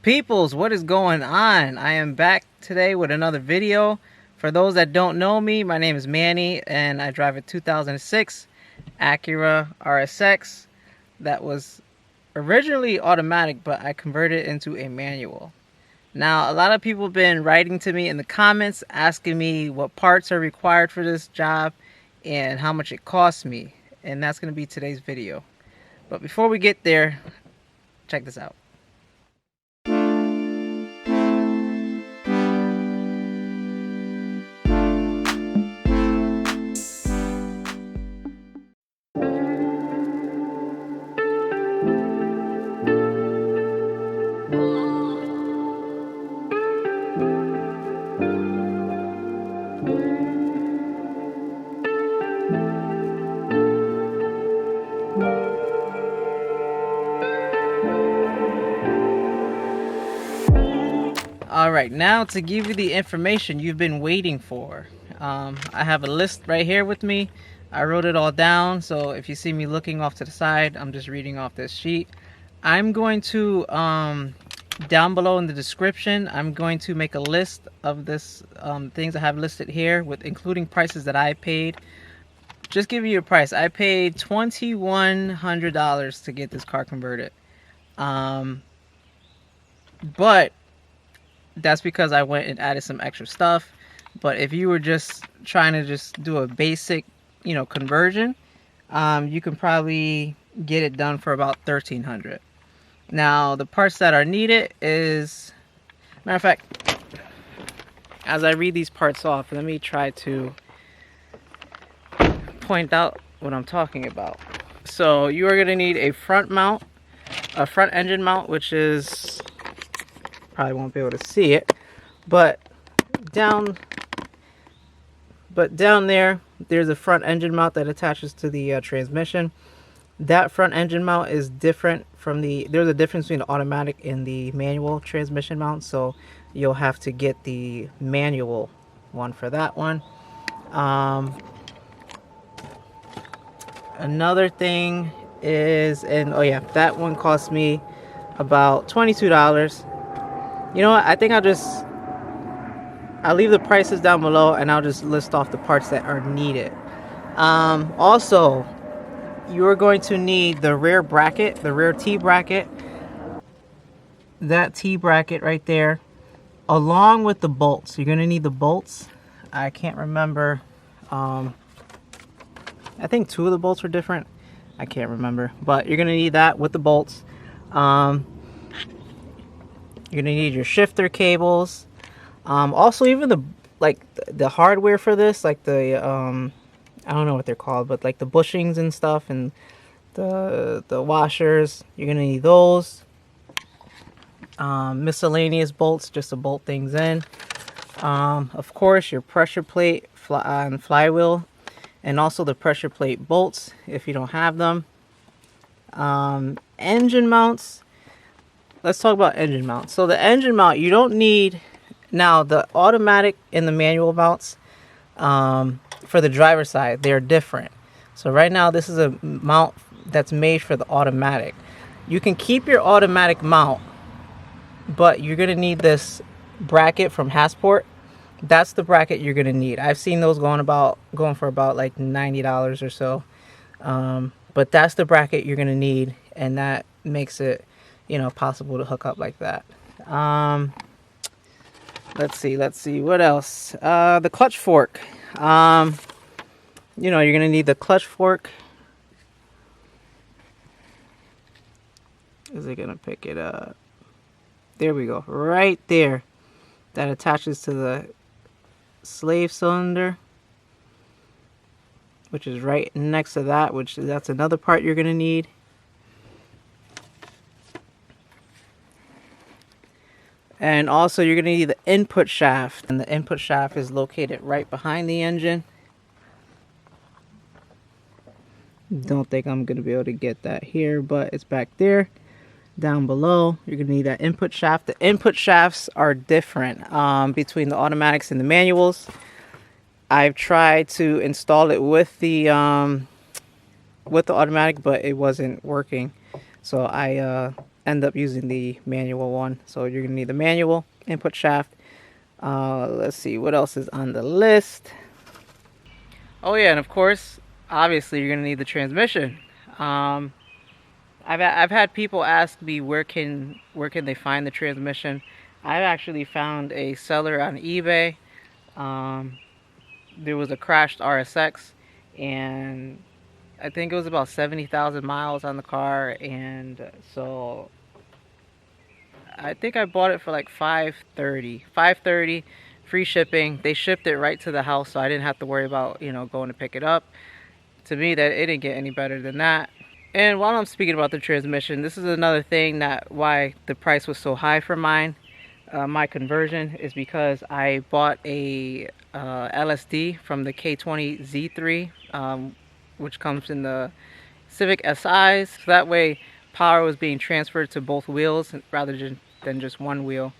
Peoples, what is going on? I am back today with another video. For those that don't know me, my name is Manny and I drive a 2006 Acura RSX that was originally automatic, but I converted it into a manual. Now, a lot of people have been writing to me in the comments asking me what parts are required for this job and how much it costs me, and that's going to be today's video. But before we get there, check this out. Alright, now to give you the information you've been waiting for. I have a list right here with me. I wrote it all down, so if you see me looking off to the side, I'm just reading off this sheet. I'm going to, down below in the description, I'm going to make a list of this things I have listed here, with including prices that I paid. Just give you a price. I paid $2,100 to get this car converted. But that's because I went and added some extra stuff. But if you were just trying to just do a basic, conversion, you can probably get it done for about $1,300. Now, the parts that are needed is, matter of fact, as I read these parts off, let me try to point out what I'm talking about. So you are going to need a front mount, a front engine mount, which is, probably won't be able to see it, but down there, there's a front engine mount that attaches to the transmission. That front engine mount is different from there's a difference between the automatic and the manual transmission mount, so you'll have to get the manual one for that one. Another thing is, oh yeah, that one cost me about $22. You know what, I think I'll leave the prices down below and I'll just list off the parts that are needed. Also, you're going to need the rear bracket, the rear T-bracket. That T-bracket right there, along with the bolts. You're going to need the bolts. I can't remember. I think 2 of the bolts are different. I can't remember. But you're going to need that with the bolts. You're gonna need your shifter cables. Also, even the hardware for this, like the I don't know what they're called, but like the bushings and stuff, and the washers. You're gonna need those. Miscellaneous bolts just to bolt things in. Of course, your pressure plate and flywheel, and also the pressure plate bolts if you don't have them. Engine mounts. Let's talk about engine mounts. So the engine mount, you don't need, now the automatic and the manual mounts, for the driver's side, they're different. So right now this is a mount that's made for the automatic. You can keep your automatic mount, but you're going to need this bracket from Hasport. That's the bracket you're going to need. I've seen those going for about like $90 or so. But that's the bracket you're going to need, and that makes it possible to hook up like that. Let's see what else. The clutch fork. You're gonna need the clutch fork. Is it gonna pick it up? There we go, right there. That attaches to the slave cylinder, which is right next to that, that's another part you're gonna need. And also, you're going to need the input shaft. And the input shaft is located right behind the engine. Don't think I'm going to be able to get that here, but it's back there. Down below, you're going to need that input shaft. The input shafts are different between the automatics and the manuals. I've tried to install it with the automatic, but it wasn't working. So I end up using the manual one. So you're gonna need the manual input shaft. Let's see what else is on the list. Oh yeah, and of course, obviously you're gonna need the transmission. I've had people ask me where can they find the transmission. I've actually found a seller on eBay. There was a crashed RSX, and I think it was about 70,000 miles on the car, and so I think I bought it for like $530, free shipping. They shipped it right to the house, so I didn't have to worry about, you know, going to pick it up. To me, that it didn't get any better than that. And while I'm speaking about the transmission, this is another thing that why the price was so high for mine. My conversion is because I bought a LSD from the K20 Z3, which comes in the Civic SIs. So that way power was being transferred to both wheels rather than just one wheel.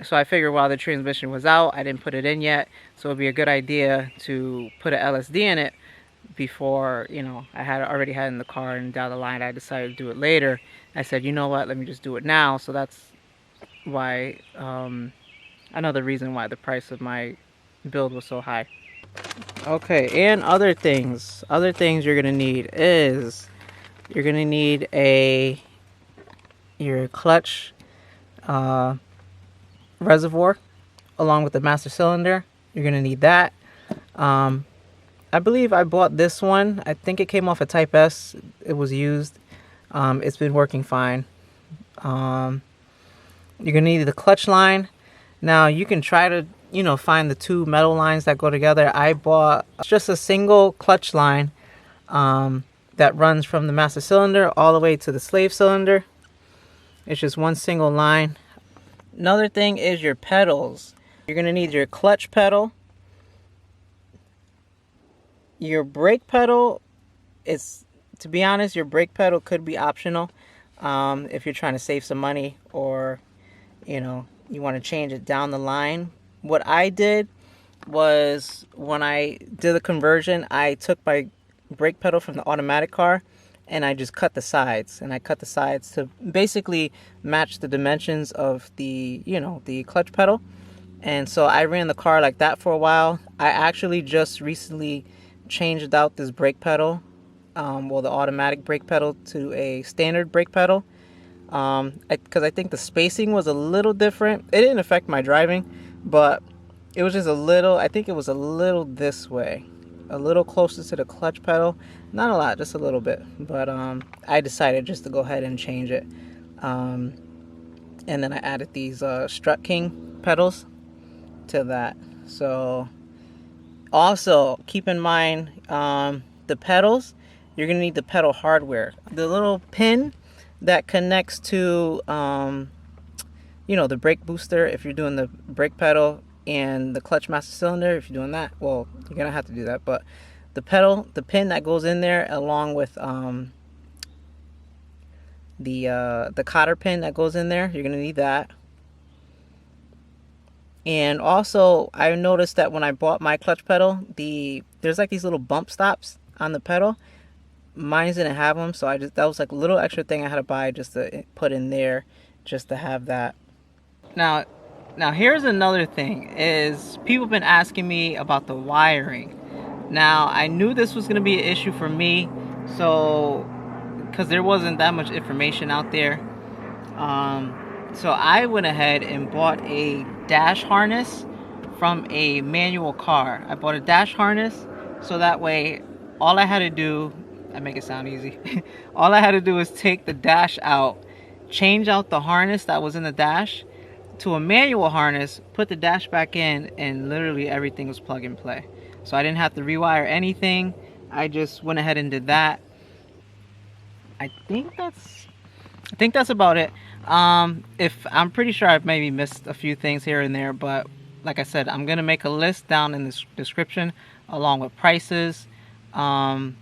So I figured while the transmission was out, I didn't put it in yet, so it'd be a good idea to put an LSD in it before, you know, I had already had it in the car, and down the line I decided to do it later. I said, you know what, let me just do it now. So that's why, another reason why the price of my build was so high. Okay, and other things you're gonna need is you're gonna need your clutch reservoir along with the master cylinder. You're gonna need that. I believe I bought this one. I think it came off a Type S. It was used. It's been working fine. You're gonna need the clutch line. Now you can try to, you know, find the two metal lines that go together. I bought just a single clutch line that runs from the master cylinder all the way to the slave cylinder. It's just one single line. Another thing is your pedals. You're gonna need your clutch pedal. Your brake pedal is, to be honest, your brake pedal could be optional if you're trying to save some money, or, you know, you want to change it down the line. What I did was, when I did the conversion, I took my brake pedal from the automatic car and I just cut the sides, and I cut the sides to basically match the dimensions of the, you know, the clutch pedal. And so I ran the car like that for a while. I actually just recently changed out this brake pedal, well, the automatic brake pedal, to a standard brake pedal, because I think the spacing was a little different. It didn't affect my driving, but it was just a little, I think it was a little this way, a little closer to the clutch pedal. Not a lot, just a little bit. But I decided just to go ahead and change it, and then I added these Strut King pedals to that. So also keep in mind, the pedals, you're gonna need the pedal hardware, the little pin that connects to you know, the brake booster if you're doing the brake pedal, and the clutch master cylinder if you're doing that. Well, you're gonna have to do that, but the pin that goes in there, along with the cotter pin that goes in there, you're gonna need that. And also, I noticed that when I bought my clutch pedal, there's like these little bump stops on the pedal. Mine didn't have them, so that was like a little extra thing I had to buy just to put in there, just to have that. Now here's another thing, is people have been asking me about the wiring. Now, I knew this was going to be an issue for me, so, because there wasn't that much information out there. So I went ahead and bought a dash harness from a manual car. I bought a dash harness, so that way all I had to do, I make it sound easy, all I had to do was take the dash out, change out the harness that was in the dash to a manual harness, put the dash back in, and literally everything was plug and play. So I didn't have to rewire anything. I just went ahead and did that. I think that's about it. If I'm pretty sure I've maybe missed a few things here and there, but like I said, I'm gonna make a list down in the description along with prices. A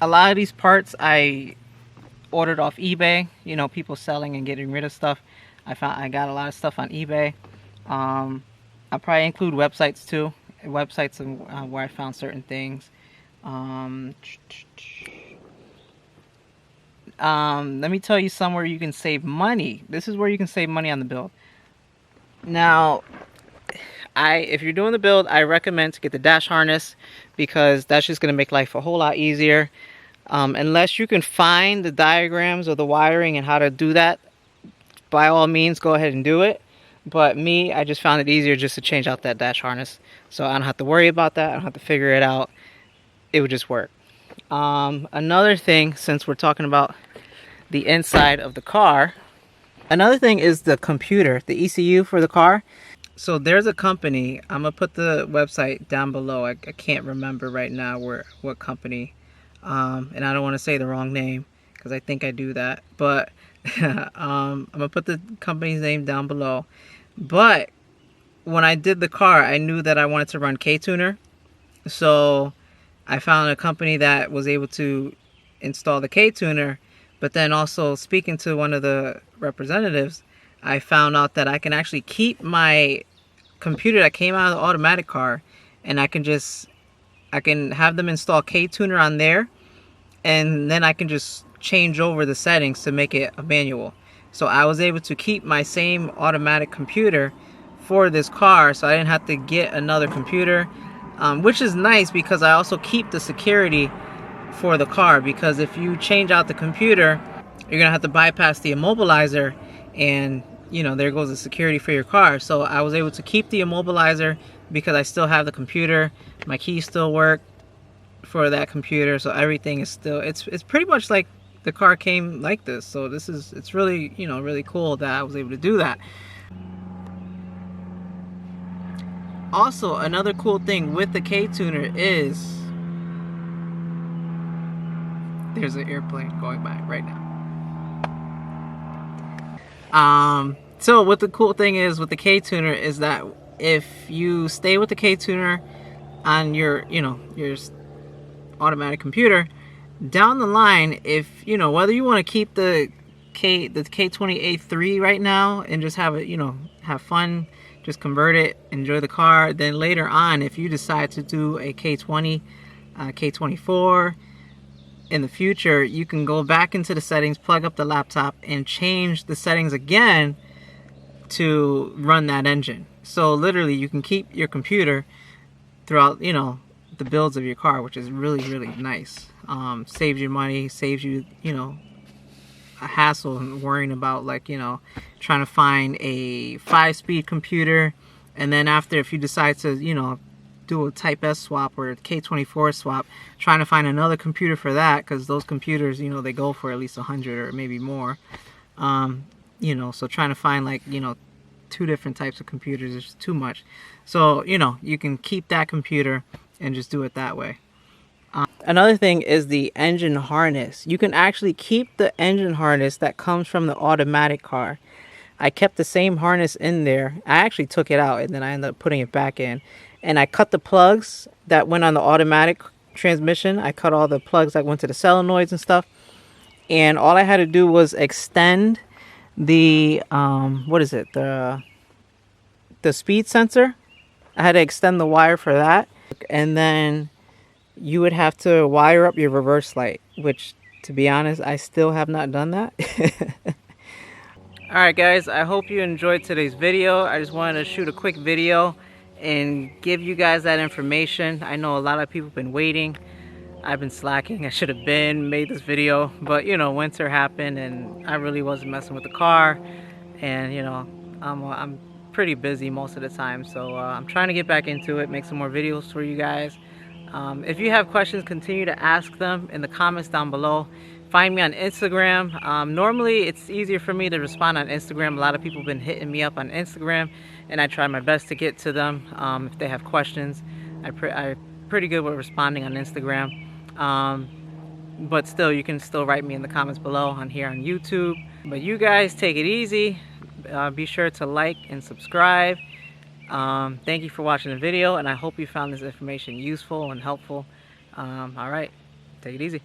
lot of these parts I ordered off eBay, you know, people selling and getting rid of stuff. I got a lot of stuff on eBay. I'll probably include websites too, websites where I found certain things. let me tell you somewhere you can save money. This is where you can save money on the build. Now, if you're doing the build, I recommend to get the dash harness, because that's just going to make life a whole lot easier. Unless you can find the diagrams or the wiring and how to do that, by all means go ahead and do it. But me, I just found it easier just to change out that dash harness, so I don't have to worry about that. I don't have to figure it out. It would just work. Another thing, since we're talking about the inside of the car, another thing is the computer, the ECU for the car. So there's a company, I'm gonna put the website down below. I can't remember right now what company, and I don't want to say the wrong name because I think I do that, but I'm gonna put the company's name down below. But when I did the car, I knew that I wanted to run K-Tuner, so I found a company that was able to install the K-Tuner. But then also, speaking to one of the representatives, I found out that I can actually keep my computer that came out of the automatic car, and I can have them install K-Tuner on there, and then I can just change over the settings to make it a manual. So I was able to keep my same automatic computer for this car, so I didn't have to get another computer, which is nice because I also keep the security for the car, because if you change out the computer, you're gonna have to bypass the immobilizer, and you know, there goes the security for your car. So I was able to keep the immobilizer because I still have the computer, my keys still work for that computer, so everything is still, it's pretty much like the car came like this. So it's really, you know, really cool that I was able to do that. Also, another cool thing with the K-Tuner is there's an airplane going by right now. So what the cool thing is with the K-Tuner is that if you stay with the K-Tuner on your, you know, your automatic computer, down the line, if, you know, whether you want to keep the K20A3 right now and just have it, you know, have fun, just convert it, enjoy the car, then later on, if you decide to do a K20, K24, in the future, you can go back into the settings, plug up the laptop, and change the settings again to run that engine. So literally, you can keep your computer throughout, you know, the builds of your car, which is really, really nice. Saves you money, saves you, you know, a hassle and worrying about, like, you know, trying to find a 5-speed computer, and then after, if you decide to, you know, do a Type S swap or a K24 swap, trying to find another computer for that, because those computers, you know, they go for at least 100 or maybe more. You know, so trying to find, like, you know, 2 different types of computers is just too much. So, you know, you can keep that computer and just do it that way. Another thing is the engine harness. You can actually keep the engine harness that comes from the automatic car. I kept the same harness in there. I actually took it out and then I ended up putting it back in. And I cut the plugs that went on the automatic transmission. I cut all the plugs that went to the solenoids and stuff. And all I had to do was extend the, what is it? The speed sensor. I had to extend the wire for that. And then you would have to wire up your reverse light, which, to be honest, I still have not done that. Alright guys, I hope you enjoyed today's video. I just wanted to shoot a quick video and give you guys that information. I know a lot of people have been waiting. I've been slacking. I should have made this video, but you know, winter happened and I really wasn't messing with the car, and you know, I'm pretty busy most of the time, so I'm trying to get back into it, make some more videos for you guys. If you have questions, continue to ask them in the comments down below. Find me on Instagram. Normally it's easier for me to respond on Instagram. A lot of people have been hitting me up on Instagram, and I try my best to get to them if they have questions. I'm pretty good with responding on Instagram. But still, you can still write me in the comments below on here on YouTube. But you guys take it easy. Be sure to like and subscribe. Thank you for watching the video, and I hope you found this information useful and helpful. All right, take it easy.